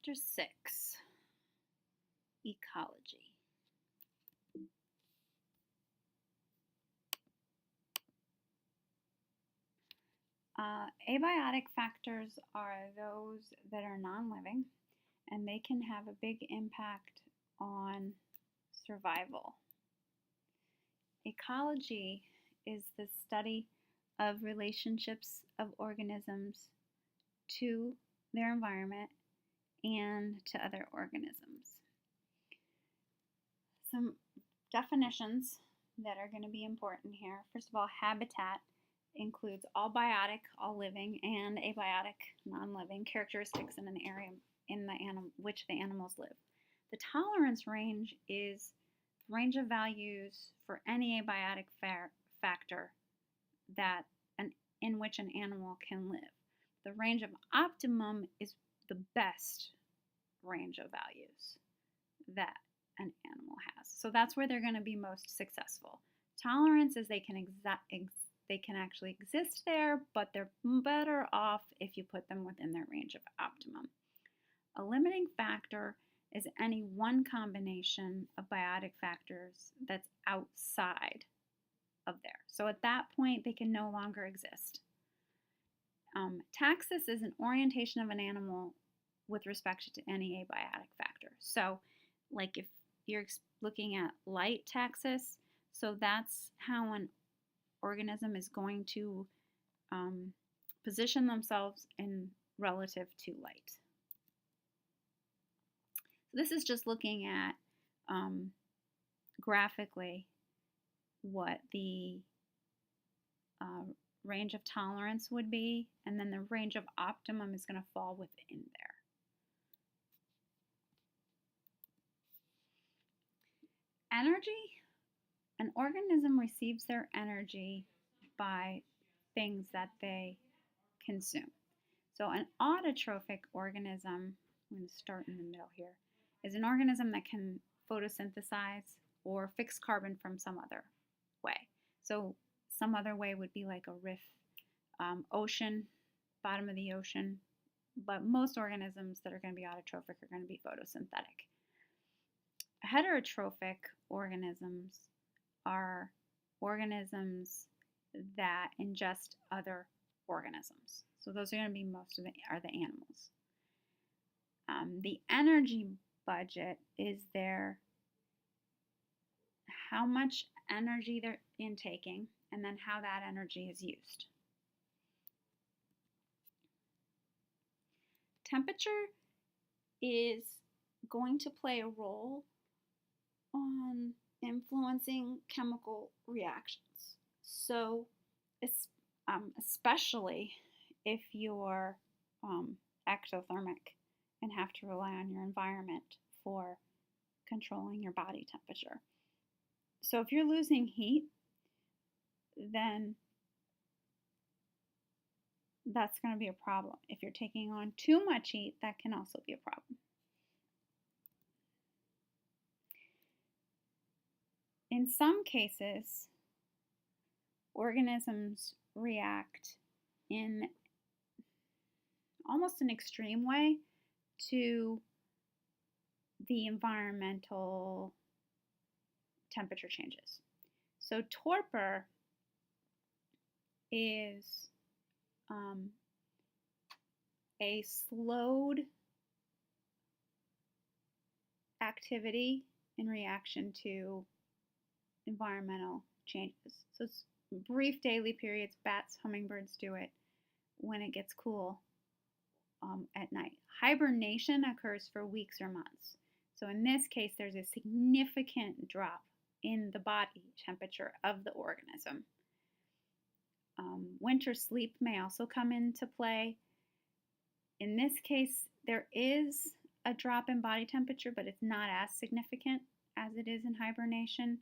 Chapter 6, Ecology. Abiotic factors are those that are non-living, and they can have a big impact on survival. Ecology is the study of relationships of organisms to their environment and to other organisms. Some definitions that are going to be important here. First of all, habitat includes all biotic, all living, and abiotic, non-living characteristics in an area in the which the animals live. The tolerance range is the range of values for any abiotic factor that in which an animal can live. The range of optimum is the best range of values that an animal has. So that's where they're going to be most successful. Tolerance is they can actually exist there, but they're better off if you put them within their range of optimum. A limiting factor is any one combination of biotic factors that's outside of there. So at that point, they can no longer exist. Taxis is an orientation of an animal with respect to any abiotic factor. So like if you're looking at light taxis, so that's how an organism is going to position themselves in relative to light. So this is just looking at graphically what the range of tolerance would be, and then the range of optimum is going to fall within there. Energy. An organism receives their energy by things that they consume. So an autotrophic organism, I'm going to start in the middle here, is an organism that can photosynthesize or fix carbon from some other way. So some other way would be like a riff, ocean, bottom of the ocean, but most organisms that are going to be autotrophic are going to be photosynthetic. Heterotrophic organisms are organisms that ingest other organisms. So those are going to be most of the animals. The energy budget is how much energy they're intaking and then how that energy is used. Temperature is going to play a role on influencing chemical reactions. So especially if you're ectothermic and have to rely on your environment for controlling your body temperature. So if you're losing heat, then that's going to be a problem. If you're taking on too much heat, that can also be a problem. In some cases, organisms react in almost an extreme way to the environmental temperature changes. So torpor is a slowed activity in reaction to environmental changes. So it's brief daily periods. Bats, hummingbirds do it when it gets cool at night. Hibernation occurs for weeks or months. So in this case, there's a significant drop in the body temperature of the organism. Winter sleep may also come into play. In this case, there is a drop in body temperature, but it's not as significant as it is in hibernation.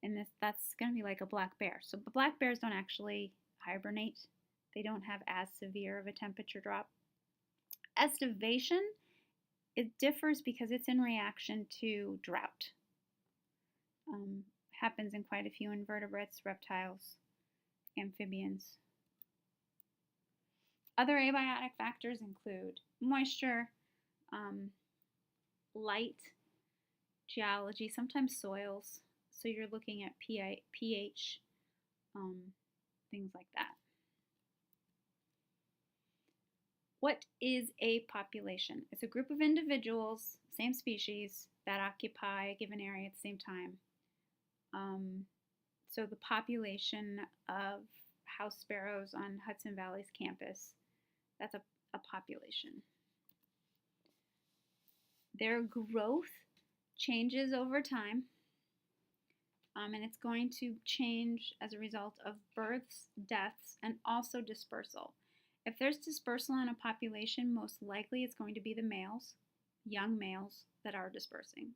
And that's going to be like a black bear. So black bears don't actually hibernate. They don't have as severe of a temperature drop. Estivation, it differs because it's in reaction to drought. Happens in quite a few invertebrates, reptiles, amphibians. Other abiotic factors include moisture, light geology, sometimes soils. So you're looking at pH, things like that. What is a population? It's a group of individuals, same species, that occupy a given area at the same time. So the population of house sparrows on Hudson Valley's campus, that's a population. Their growth changes over time, and it's going to change as a result of births, deaths, and also dispersal. If there's dispersal in a population, most likely it's going to be the males, young males, that are dispersing.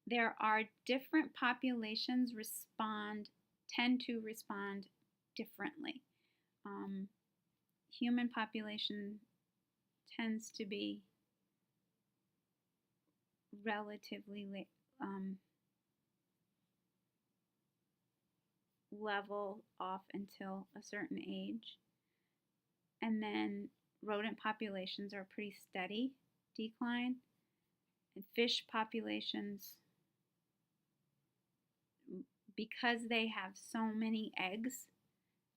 There are different populations tend to respond differently. Human population tends to be relatively level off until a certain age. And then rodent populations are pretty steady decline. And fish populations, because they have so many eggs,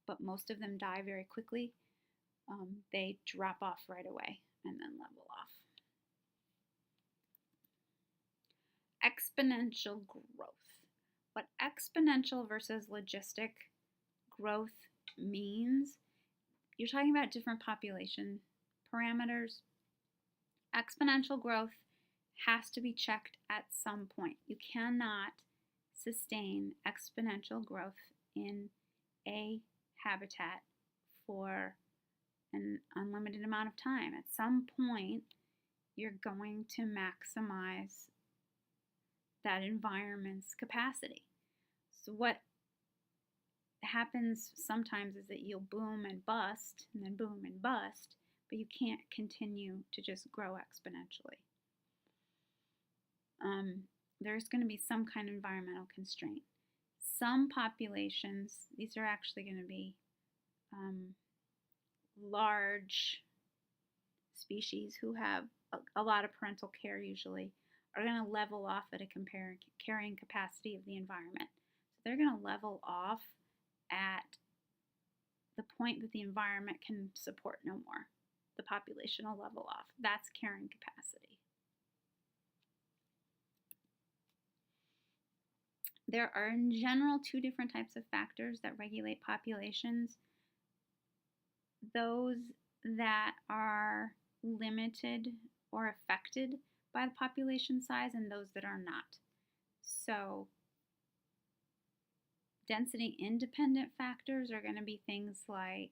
but most of them die very quickly, they drop off right away and then level off. Exponential growth. What exponential versus logistic growth means, you're talking about different population parameters. Exponential growth has to be checked at some point. You cannot sustain exponential growth in a habitat for an unlimited amount of time. At some point, you're going to maximize that environment's capacity. So what happens sometimes is that you'll boom and bust, and then boom and bust, but you can't continue to just grow exponentially. There's going to be some kind of environmental constraint. Some populations, these are actually going to be large species who have a lot of parental care usually, are going to level off at a carrying capacity of the environment. So they're going to level off at the point that the environment can support no more. The population will level off. That's carrying capacity. There are in general two different types of factors that regulate populations. Those that are limited or affected by the population size and those that are not. So density independent factors are going to be things like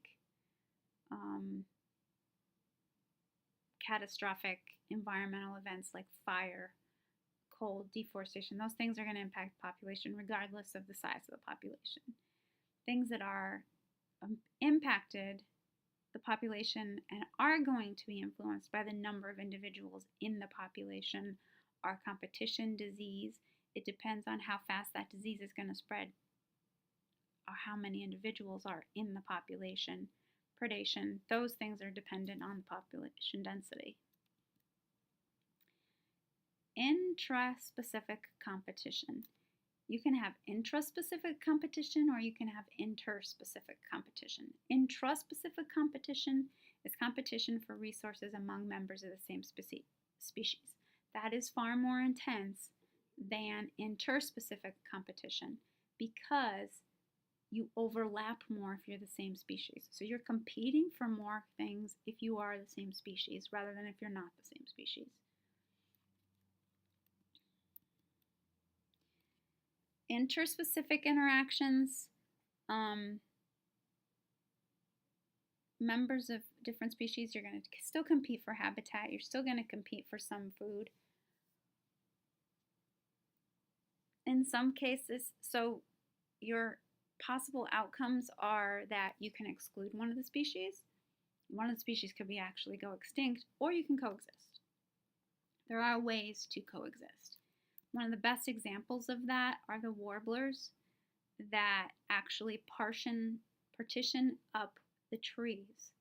catastrophic environmental events like fire, cold, deforestation. Those things are going to impact the population regardless of the size of the population. Things that are impacted the population and are going to be influenced by the number of individuals in the population are competition, disease. It depends on how fast that disease is going to spread or how many individuals are in the population. Predation, those things are dependent on the population density. Intraspecific competition. You can have intraspecific competition or you can have interspecific competition. Intraspecific competition is competition for resources among members of the same species. That is far more intense than interspecific competition because you overlap more if you're the same species. So you're competing for more things if you are the same species rather than if you're not the same species. Interspecific interactions, members of different species, you're going to still compete for habitat. You're still going to compete for some food. In some cases, so your possible outcomes are that you can exclude one of the species. One of the species could be actually go extinct, or you can coexist. There are ways to coexist. One of the best examples of that are the warblers that actually partition up the trees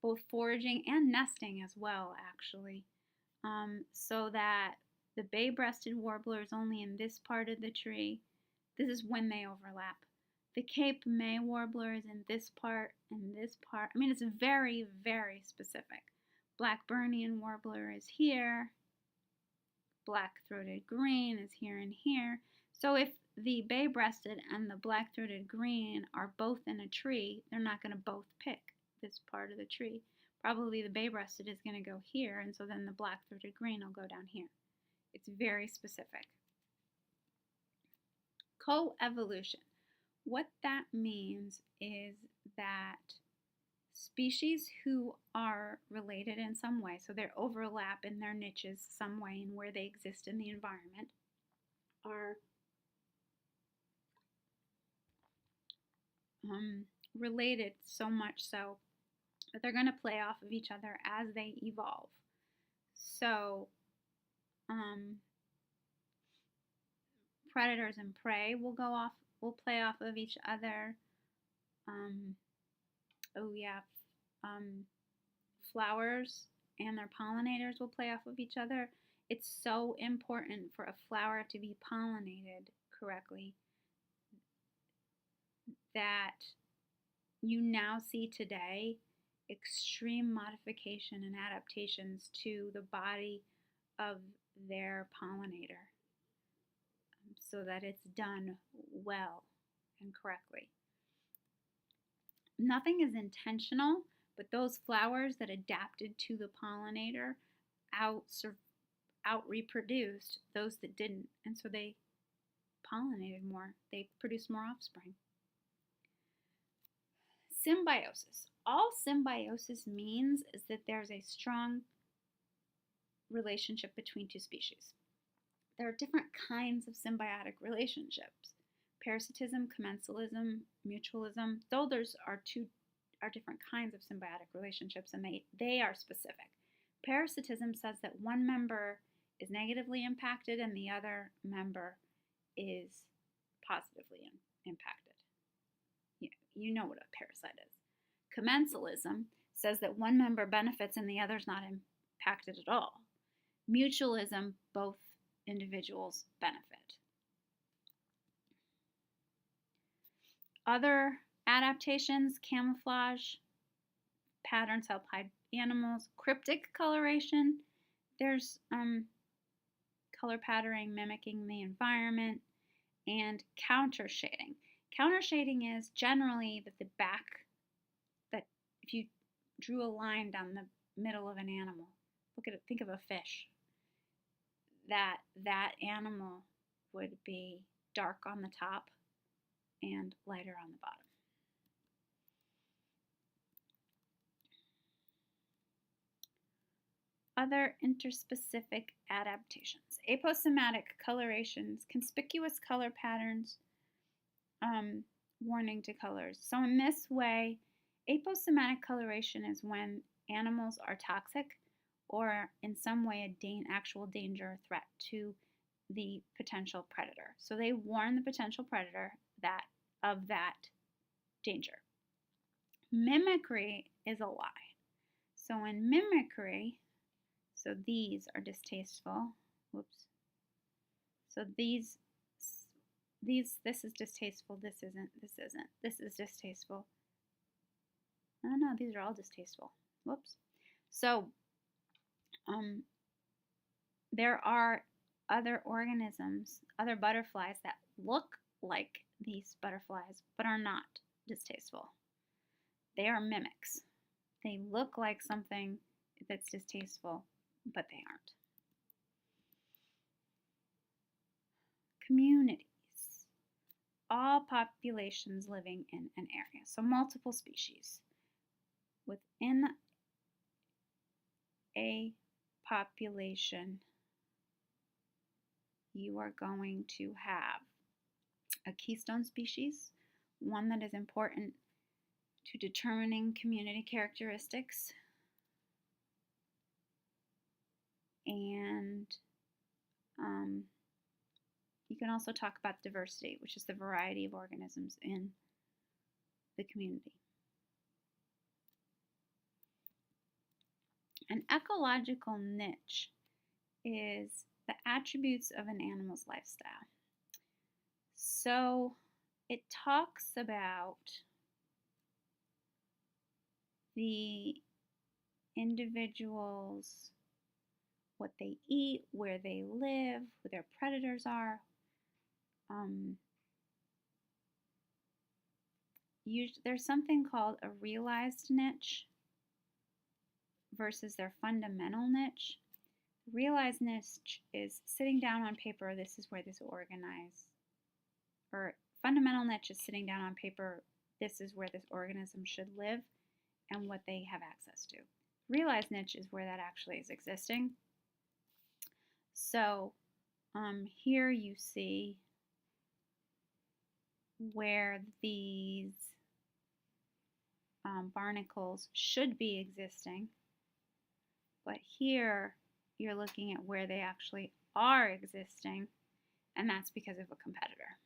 both foraging and nesting as well, actually. So that the bay-breasted warbler is only in this part of the tree. This is when they overlap. The Cape May warbler is in this part and this part. I mean, it's very, very specific. Blackburnian warbler is here. Black-throated green is here and here. So if the bay-breasted and the black-throated green are both in a tree, they're not going to both pick this part of the tree. Probably the bay-breasted is going to go here, and so then the black-throated green will go down here. It's very specific. Coevolution. What that means is that species who are related in some way, so they overlap in their niches some way in where they exist in the environment, are related so much so that they're going to play off of each other as they evolve. So predators and prey will play off of each other. Flowers and their pollinators will play off of each other. It's so important for a flower to be pollinated correctly that you now see today extreme modification and adaptations to the body of their pollinator so that it's done well and correctly. Nothing is intentional, but those flowers that adapted to the pollinator out reproduced those that didn't, and so they pollinated more. They produced more offspring. Symbiosis. All symbiosis means is that there's a strong relationship between two species. There are different kinds of symbiotic relationships. Parasitism, commensalism, mutualism. Those are different kinds of symbiotic relationships, and they are specific. Parasitism says that one member is negatively impacted and the other member is positively impacted. You know what a parasite is. Commensalism says that one member benefits and the other's not impacted at all. Mutualism, both individuals benefit. Other adaptations, camouflage, patterns help hide animals, cryptic coloration. There's color patterning mimicking the environment, and counter shading. Counter shading is generally that that if you drew a line down the middle of an animal, look at it, think of a fish, that animal would be dark on the top and lighter on the bottom. Other interspecific adaptations. Aposematic colorations, conspicuous color patterns, warning to colors. So in this way, aposematic coloration is when animals are toxic or in some way actual danger or threat to the potential predator. So they warn the potential predator of that danger. Mimicry is a lie. So in mimicry, so these are distasteful. Whoops. So this is distasteful, this isn't, this is distasteful. Oh no, these are all distasteful. Whoops. So there are other organisms, other butterflies that look like these butterflies but are not distasteful. They are mimics. They look like something that's distasteful, but they aren't. Communities. All populations living in an area. So multiple species. Within a population, you are going to have a keystone species, one that is important to determining community characteristics, and you can also talk about diversity, which is the variety of organisms in the community. An ecological niche is the attributes of an animal's lifestyle. So it talks about the individuals, what they eat, where they live, who their predators are. There's something called a realized niche versus their fundamental niche. The realized niche is sitting down on paper, this is where this organized, or fundamental niche is sitting down on paper, this is where this organism should live and what they have access to. Realized niche is where that actually is existing. So here you see where these barnacles should be existing, but here you're looking at where they actually are existing, and that's because of a competitor.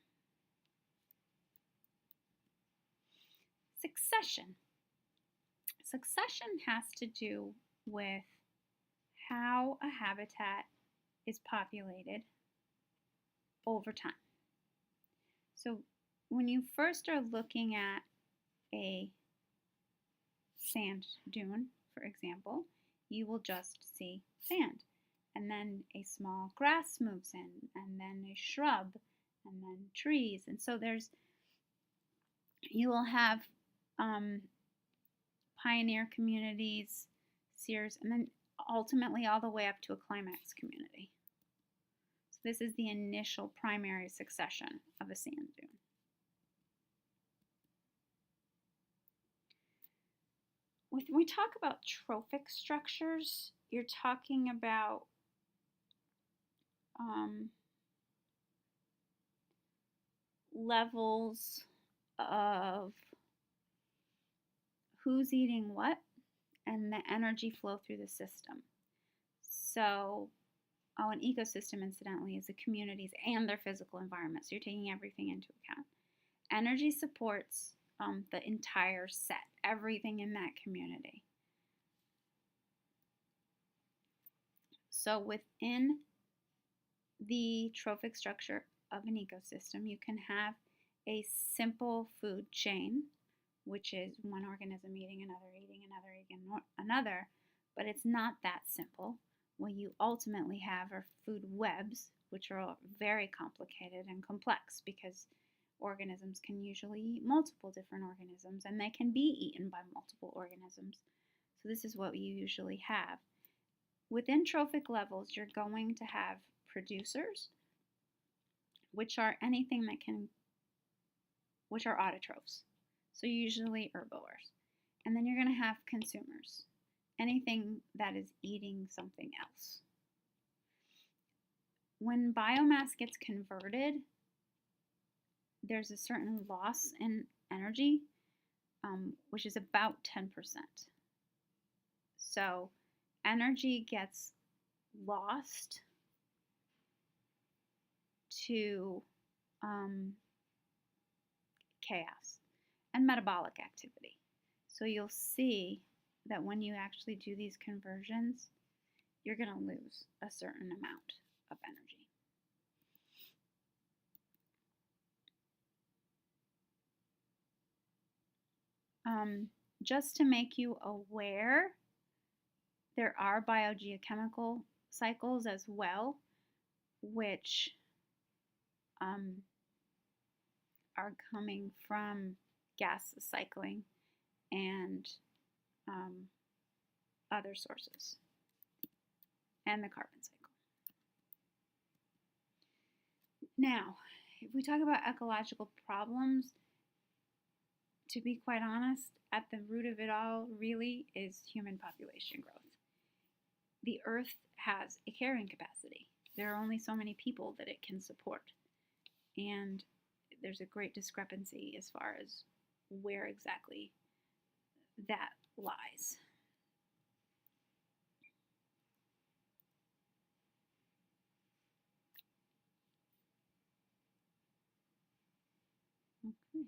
Succession. Succession has to do with how a habitat is populated over time. So when you first are looking at a sand dune, for example, you will just see sand. And then a small grass moves in, and then a shrub, and then trees. And so you will have pioneer communities, seers, and then ultimately all the way up to a climax community. So this is the initial primary succession of a sand dune. When we talk about trophic structures, you're talking about levels of who's eating what and the energy flow through the system. So, an ecosystem, incidentally, is the communities and their physical environment. So you're taking everything into account. Energy supports the entire set, everything in that community. So within the trophic structure of an ecosystem, you can have a simple food chain, which is one organism eating another, eating another, eating another, but it's not that simple. What you ultimately have are food webs, which are very complicated and complex because organisms can usually eat multiple different organisms and they can be eaten by multiple organisms. So this is what you usually have. Within trophic levels, you're going to have producers, which are anything that can, which are autotrophs. So usually herbivores. And then you're going to have consumers, anything that is eating something else. When biomass gets converted, there's a certain loss in energy, which is about 10%. So energy gets lost to chaos and metabolic activity. So you'll see that when you actually do these conversions, you're going to lose a certain amount of energy. Just to make you aware, there are biogeochemical cycles as well, which are coming from gas cycling and other sources, and the carbon cycle. Now, if we talk about ecological problems, to be quite honest, at the root of it all really is human population growth. The Earth has a carrying capacity. There are only so many people that it can support. And there's a great discrepancy as far as where exactly that lies. Okay.